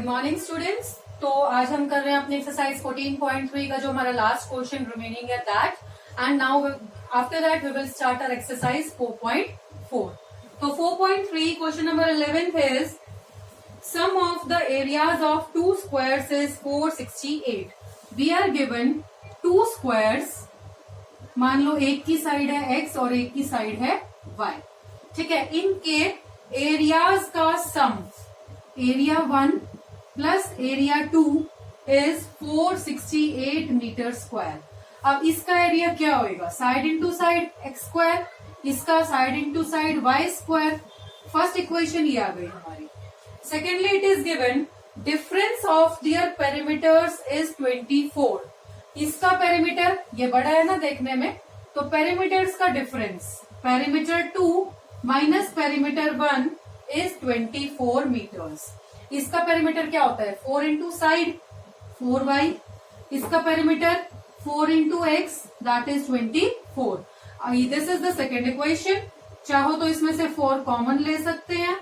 Morning students. तो आज हम कर रहे हैं अपनी एक्सरसाइज 14.3 का जो हमारा लास्ट क्वेश्चन रिमेनिंग है that, and now after that we will start our exercise 4.4। तो 4.3 question number 11 is sum of the areas of two squares is 468। We are given two squares, मान लो एक की साइड है x और एक की साइड है y, ठीक है। इनके एरियाज का sum, area 1 plus area 2 is 468 metre square. अब इसका एरिया क्या होएगा, side into side X square, इसका side into side Y square. First equation ये आ गई हमारी। Secondly it is given difference of their perimeters is 24। इसका पेरीमीटर ये बड़ा है ना देखने में, तो पेरीमीटर्स का difference perimeter 2 minus perimeter 1 is 24 meters. इसका पेरीमीटर क्या होता है 4 इंटू साइड 4y, इसका perimeter 4 into x that is 24। This is the second equation. चाहो तो इसमें से 4 कॉमन ले सकते हैं,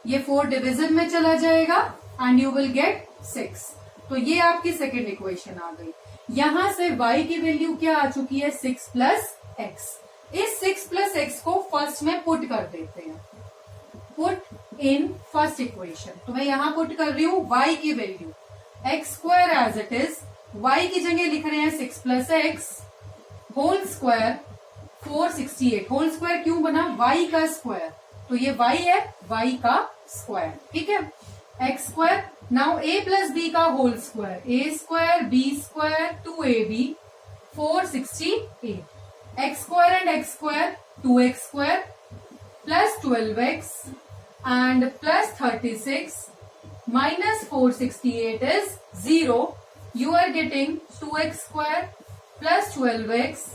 ये 4 डिविजन में चला जाएगा एंड यू विल गेट 6। तो ये आपकी सेकेंड इक्वेशन आ गई। यहां से y की वैल्यू क्या आ चुकी है 6 प्लस एक्स। इस 6 प्लस एक्स को फर्स्ट में पुट कर देते हैं, पुट इन फर्स्ट इक्वेशन। तो मैं यहां पुट कर रही हूं y की value x square as it is, y की जगह लिख रहे हैं 6 plus x whole square 468। Whole square क्यों बना, y का स्क्वायर, तो ये y है y का स्क्वायर, ठीक है। X square now a plus b का whole square, a square b square 2ab 468। X square and x square 2x square plus 12x and plus 36 minus 468 is 0. You are getting 2x square plus 12x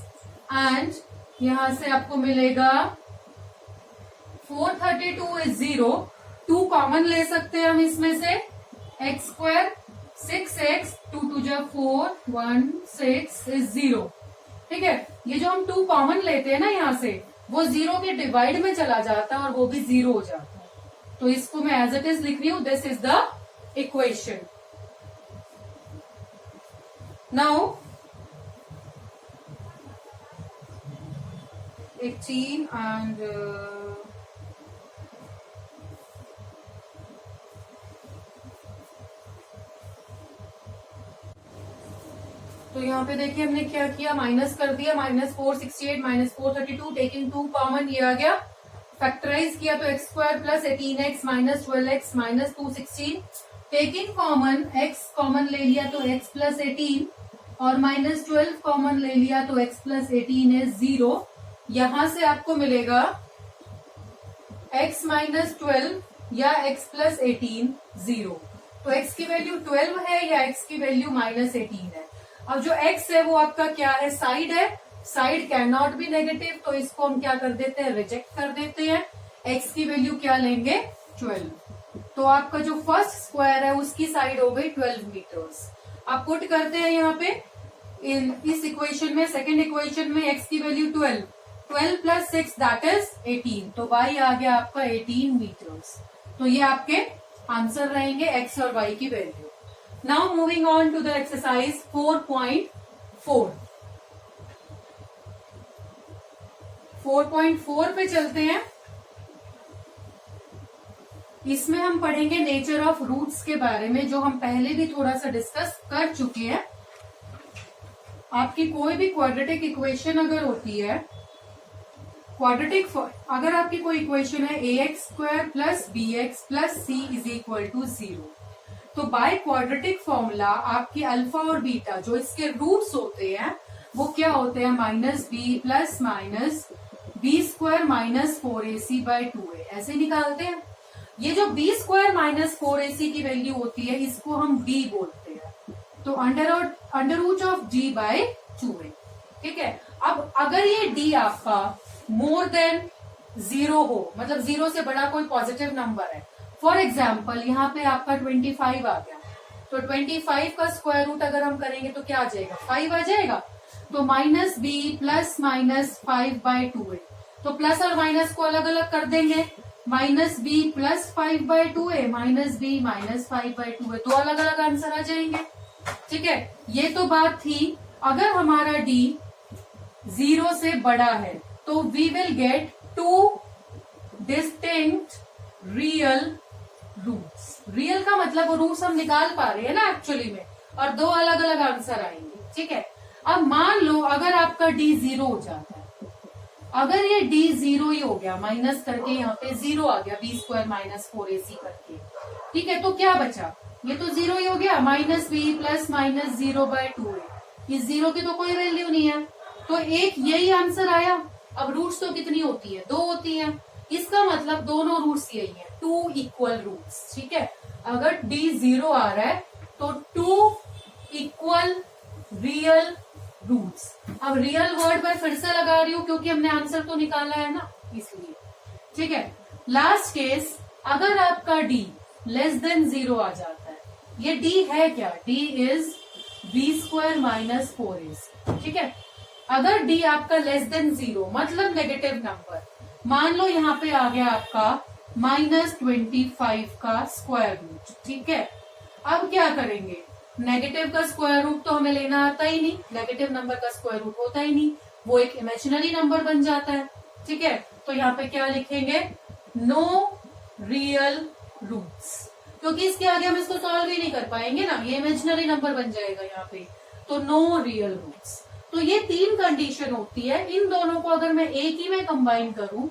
and यहां से आपको मिलेगा 432 is 0. 2 common ले सकते हैं हम इसमें से, x स्क्वायर 6x 2 2 जा 4 1 6 is 0, ठीक है। ये जो हम 2 कॉमन लेते हैं ना यहां से, वो 0 के डिवाइड में चला जाता है और वो भी 0 हो जाता है। तो इसको मैं एज इट इज लिख रही हूं, this is the equation. Now 18 and तो यहाँ पे देखिए हमने क्या किया, माइनस कर दिया, माइनस 468 माइनस 432 टेकिंग 2 कॉमन, ये आ गया। फैक्टराइज किया तो x square plus 18x minus 12x minus 216, taking common x common ले लिया तो x प्लस 18 और माइनस 12 कॉमन ले लिया तो x प्लस 18 इज 0। यहां से आपको मिलेगा x माइनस 12 या x प्लस 18 0। तो x की वैल्यू 12 है या x की वैल्यू माइनस 18 है। अब जो x है वो आपका क्या है, साइड है, side can not be negative, तो इसको हम क्या कर देते हैं, रिजेक्ट कर देते हैं। x की वैल्यू क्या लेंगे 12। तो आपका जो फर्स्ट स्क्वायर है उसकी साइड हो गई 12 मीटर्स। आप पुट करते हैं यहाँ पे इस इक्वेशन में, सेकेंड इक्वेशन में x की वैल्यू 12, 12 प्लस 6 दैट इज 18, तो y आ गया आपका 18 मीटर्स। तो ये आपके आंसर रहेंगे x और y की value. Now moving on to the exercise 4.4। 4.4 पे चलते हैं। इसमें हम पढ़ेंगे नेचर ऑफ रूट्स के बारे में, जो हम पहले भी थोड़ा सा डिस्कस कर चुके हैं। आपकी कोई भी क्वाड्रेटिक इक्वेशन अगर होती है, क्वाड्रेटिक अगर आपकी कोई इक्वेशन है ax square plus bx plus c is equal to 0, तो बाय क्वाड्रेटिक फॉर्मूला आपकी अल्फा और बीटा जो इसके रूट्स होते हैं वो क्या होते हैं, minus B plus minus B square minus 4ac by 2a, ऐसे निकालते हैं। ये जो बी स्क्वायर माइनस 4ac की वैल्यू होती है इसको हम b बोलते हैं, तो under root of d by 2a, ठीक है। अब अगर ये d आपका मोर देन 0 हो, मतलब 0 से बड़ा कोई पॉजिटिव नंबर है, फॉर एग्जाम्पल यहाँ पे आपका 25 आ गया, तो 25 का स्क्वायर रूट अगर हम करेंगे तो क्या आ जाएगा 5 आ जाएगा। तो minus B plus minus 5 by 2a, तो प्लस और माइनस को अलग अलग कर देंगे माइनस बी प्लस 5/2 है, माइनस बी माइनस 5/2 है, दो अलग अलग आंसर आ जाएंगे। ठीक है, ये तो बात थी अगर हमारा डी 0 से बड़ा है तो we will get 2 distinct real roots. Real का मतलब वो रूट्स हम निकाल पा रहे हैं ना एक्चुअली में, और दो अलग अलग आंसर आएंगे। ठीक है, अब मान लो अगर आपका डी 0 हो जाता है, अगर ये डी 0 ही हो गया, माइनस करके यहाँ पे 0 आ गया, बी स्क्वायर माइनस 4ac करके, ठीक है, तो क्या बचा, ये तो 0 ही हो गया, माइनस बी प्लस माइनस 0/2 है, ये 0 की तो कोई वैल्यू नहीं है, तो एक यही आंसर आया। अब रूट्स तो कितनी होती है, 2 होती है, इसका मतलब दोनों रूट्स यही है, 2 इक्वल रूट्स। ठीक है, अगर डी 0 आ रहा है तो 2 इक्वल रियल रूट्स। अब रियल वर्ड मैं फिर से लगा रही हूं क्योंकि हमने आंसर तो निकाला है ना, इसलिए। ठीक है, लास्ट केस, अगर आपका डी लेस देन 0 आ जाता है, ये डी है क्या, D is B square minus 4ac। ठीक है, अगर डी आपका लेस देन 0 मतलब नेगेटिव नंबर, मान लो यहाँ पे आ गया आपका -25 का स्क्वायर रूट। ठीक है, अब क्या करेंगे, नेगेटिव का स्क्वायर रूट तो हमें लेना आता ही नहीं, नेगेटिव नंबर का स्क्वायर रूट होता ही नहीं, वो एक इमेजिनरी नंबर बन जाता है। ठीक है, तो यहाँ पे क्या लिखेंगे, नो रियल रूट्स, क्योंकि इसके आगे हम इसको सॉल्व ही नहीं कर पाएंगे ना, ये इमेजिनरी नंबर बन जाएगा यहाँ पे, तो नो रियल रूट्स। तो ये 3 कंडीशन होती है, इन दोनों को अगर मैं एक ही में कंबाइन करूं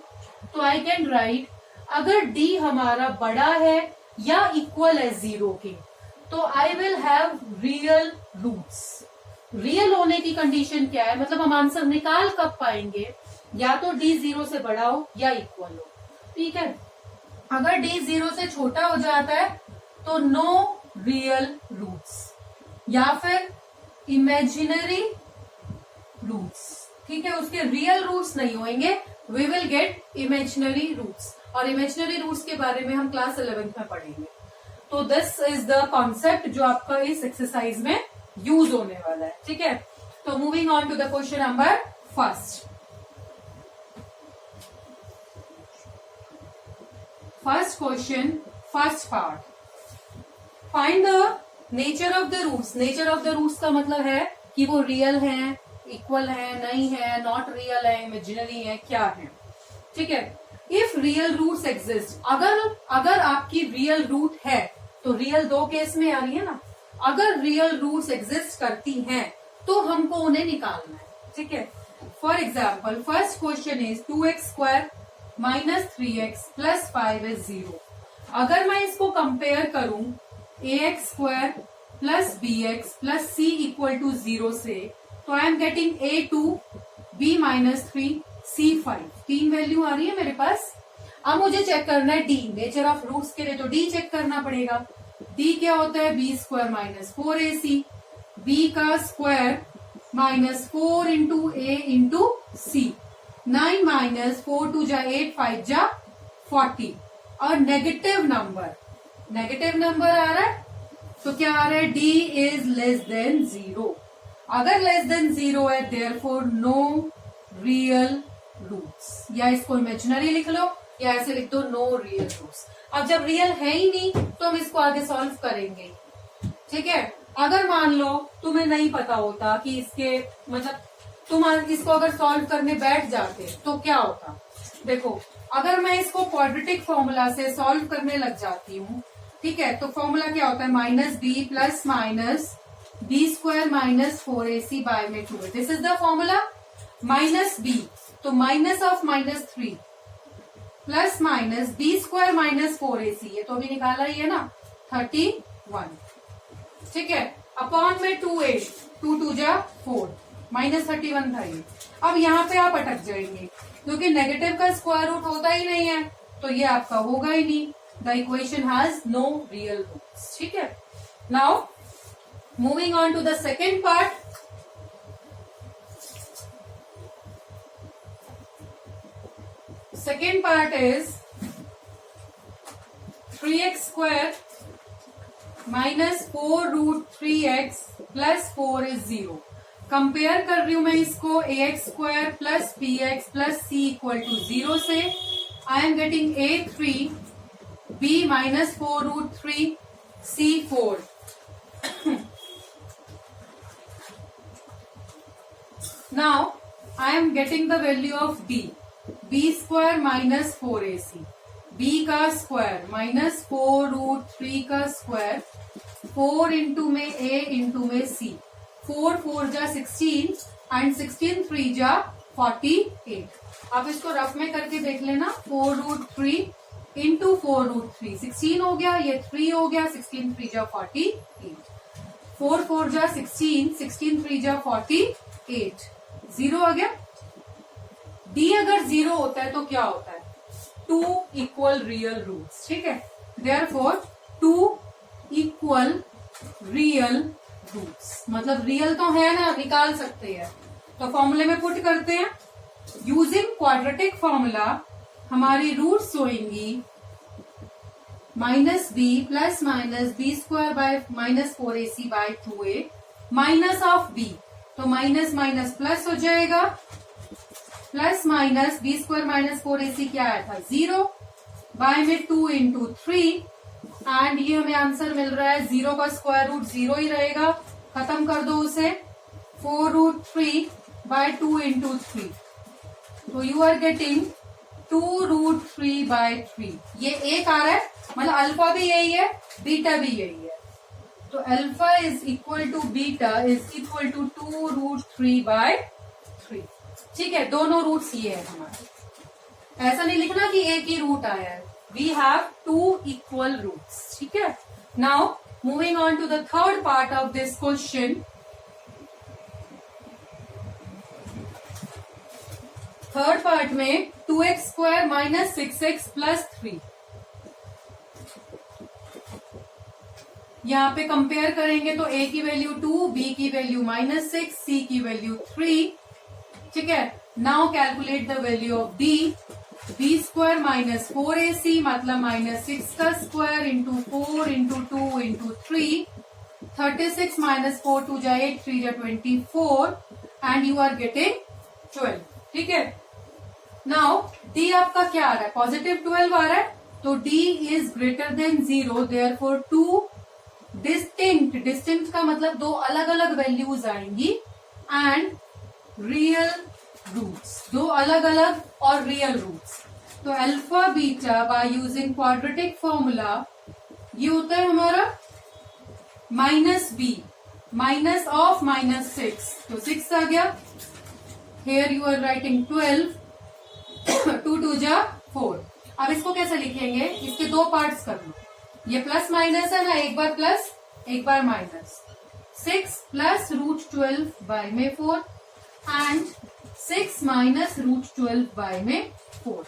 तो आई कैन राइट, अगर डी हमारा बड़ा है या इक्वल है 0 के, तो I will have real roots. Real होने की कंडीशन क्या है, मतलब हम आंसर निकाल कब पाएंगे, या तो डी 0 से बड़ा हो या इक्वल हो। ठीक है, अगर डी 0 से छोटा हो जाता है तो नो रियल रूट्स, या फिर इमेजिनरी रूट्स। ठीक है, उसके रियल रूट्स नहीं होंगे, we will get imaginary roots, और इमेजिनरी रूट्स के बारे में हम क्लास 11th में पढ़ेंगे। तो दिस इज द कॉन्सेप्ट जो आपका इस एक्सरसाइज में यूज होने वाला है। ठीक है, तो moving on to the question number first question, first part, find the nature of the roots. Nature of the roots का मतलब है कि वो रियल हैं, इक्वल है, नहीं है, नॉट रियल है, इमेजिनरी है, क्या है। ठीक है, इफ रियल रूट्स एग्जिस्ट, अगर आपकी रियल रूट है, तो रियल 2 केस में आ रही है ना, अगर रियल रूट्स एग्जिस्ट करती हैं तो हमको उन्हें निकालना है। ठीक है, for example first question is 2x² minus 3x plus 5 is 0। अगर मैं इसको कंपेयर करूं ax² plus bx plus c equal to 0 से, तो I am getting a2 b minus 3 c5, 3 value आ रही है मेरे पास। अब मुझे चेक करना है डी, नेचर ऑफ रूट्स के लिए तो डी चेक करना पड़ेगा। डी क्या होता है, B square minus 4ac, B का square minus 4 into A into C, 9 minus 4 2 जा 8 5 जा 40, और नेगेटिव नंबर आ रहा है, तो क्या आ रहा है, डी इज लेस देन 0। अगर लेस देन 0 है, देयरफॉर नो रियल रूट्स, या इसको इमेजिनरी लिख लो या ऐसे लिख दो, नो रियल रूट्स। अब जब रियल है ही नहीं तो हम इसको आगे सॉल्व करेंगे। ठीक है, अगर मान लो तुम्हें नहीं पता होता कि इसके मतलब तुम इसको अगर सॉल्व करने बैठ जाते तो क्या होता, देखो अगर मैं इसको क्वाड्रेटिक फॉर्मूला से सॉल्व करने लग जाती हूँ, ठीक है, तो फॉर्मूला क्या होता है, minus B plus minus B square minus 4ac by में 2, this is the formula. Minus B, तो minus of minus 3 plus minus B square minus 4ac, ये तो अभी निकाला ही है ना, 31। ठीक है, अपॉन में 2a, 2 2 जा 4, माइनस 31 था ये। अब यहाँ पे आप अटक जाएंगे क्योंकि नेगेटिव का स्क्वायर रूट होता ही नहीं है, तो ये आपका होगा ही नहीं। The equation has no real roots. ठीक है, now moving on to the second part. Second part is 3x² minus 4 root 3x plus 4 is 0। Compare कर रही हूं मैं इसको ax² plus bx plus c equal to 0 से। I am getting A3, B minus 4 root 3, C 4. Now I am getting the value of B. B square minus 4AC. B का square minus 4 root 3 का square 4 into में A into में C. 4 4 जा 16 and 16 3 जा 48. आप इसको rough में करके देख लेना. 4 रूट 3 इंटू 4 रूट 3 16 हो गया, ये 3 हो गया, 16 3 जा 48. 4 4 जा 16, 16 3 जा 48. 0 आ गया. D अगर 0 होता है तो क्या होता है? 2 इक्वल रियल रूट्स. ठीक है, देयरफॉर 2 इक्वल रियल रूट्स. मतलब रियल तो है ना, निकाल सकते हैं. तो फॉर्मूले में पुट करते हैं. यूजिंग क्वाड्रेटिक फॉर्मूला हमारी रूट्स होंगी minus B plus minus B square by minus 4AC by 2A minus of B. तो माइनस माइनस प्लस हो जाएगा. Plus minus B square minus 4AC क्या आया था? 0 बाय में 2 इंटू 3 एंड ये हमें आंसर मिल रहा है 0 का स्क्वायर रूट 0 ही रहेगा. खत्म कर दो उसे. 4 रूट 3 बाय 2 इंटू 3. तो you are getting 2 root 3 by 3. ये एक आ रहा है, मतलब अल्फा भी यही है, बीटा भी यही है. तो alpha is equal to beta is equal to 2 root 3 by 3. ठीक है, दोनों रूट्स ये है हमारे. ऐसा नहीं लिखना कि एक ही रूट आया है. We have 2 equal roots. ठीक है. Now moving on to the third part of this question. Third part में 2x square minus 6x plus 3. यहाँ पे कंपेयर करेंगे तो a की वैल्यू 2, b की वैल्यू माइनस 6, c की वैल्यू 3. ठीक है. Now calculate the value of b. b square minus 4AC मतलब माइनस 6 का square into 4 into 2 into 3. 36 minus 4 2 जा 8 3 जा 24 एंड यू आर गेटिंग 12. ठीक है. नाउ d आपका क्या आ रहा है? पॉजिटिव 12 आ रहा है. तो d is greater than 0. Therefore 2 distinct का मतलब 2 अलग अलग वैल्यूज आएंगी एंड रियल रूट्स. 2 अलग अलग और रियल रूट्स. तो alpha beta by using quadratic formula ये होता है हमारा minus B minus of minus 6. तो 6 आ गया. Hair you are writing 12. 2 2 जा 4. अब इसको कैसे लिखेंगे? इसके 2 पार्ट्स कर लो. ये प्लस माइनस है ना, एक बार प्लस एक बार माइनस. 6 प्लस रूट 12 बाय में 4 एंड 6 माइनस रूट 12 बाय में 4.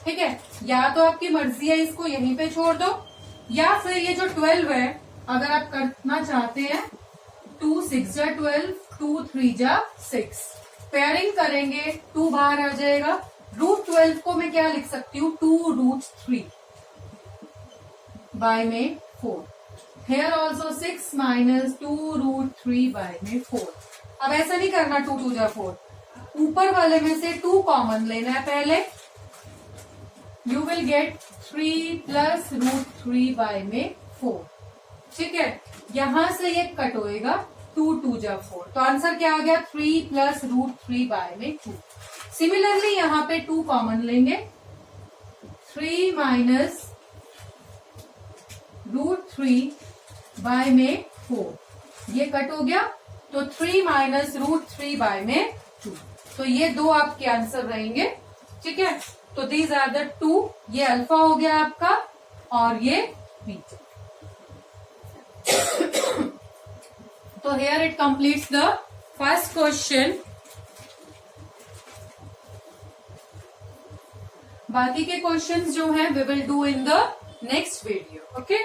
ठीक है. या तो आपकी मर्जी है इसको यहीं पे छोड़ दो, या फिर ये जो 12 है अगर आप करना चाहते हैं 2 6 जा 12, 2 3 जा 6. पेयरिंग करेंगे 2 बाहर आ जाएगा. रूट 12 को मैं क्या लिख सकती हूँ? 2 रूट 3 बाय में 4. Here also 6 minus 2 root 3 by में 4. अब ऐसा नहीं करना 2 2 जा 4. ऊपर वाले में से 2 कॉमन लेना है पहले. You will get 3 plus root 3 by में 4. ठीक है. यहां से ये कट होएगा 2 2 जा 4. तो आंसर क्या आ गया? 3 प्लस रूट 3 बाय में 2. सिमिलरली यहां पे 2 कॉमन लेंगे. 3 माइनस रूट 3 बाय में 4. ये कट हो गया. तो 3 माइनस रूट 3 बाय में 2. तो ये 2 आपके आंसर रहेंगे. ठीक है. तो दीज आर द 2. ये अल्फा हो गया आपका और ये बीटा. तो here it completes the first question. बाकी के क्वेश्चंस जो हैं we will do in the next video. Okay.